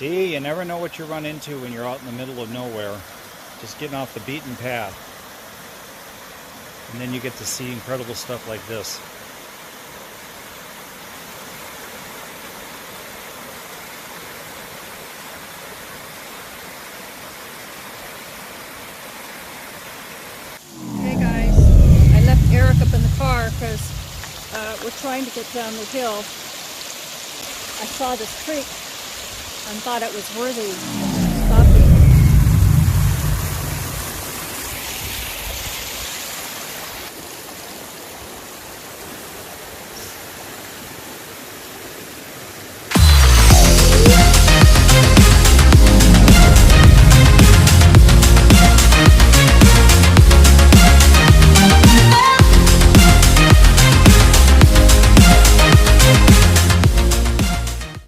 See, you never know what you run into when you're out in the middle of nowhere, just getting off the beaten path. And then you get to see incredible stuff like this. Hey guys, I left Eric up in the car because we're trying to get down the hill. I saw this creek and thought it was worthy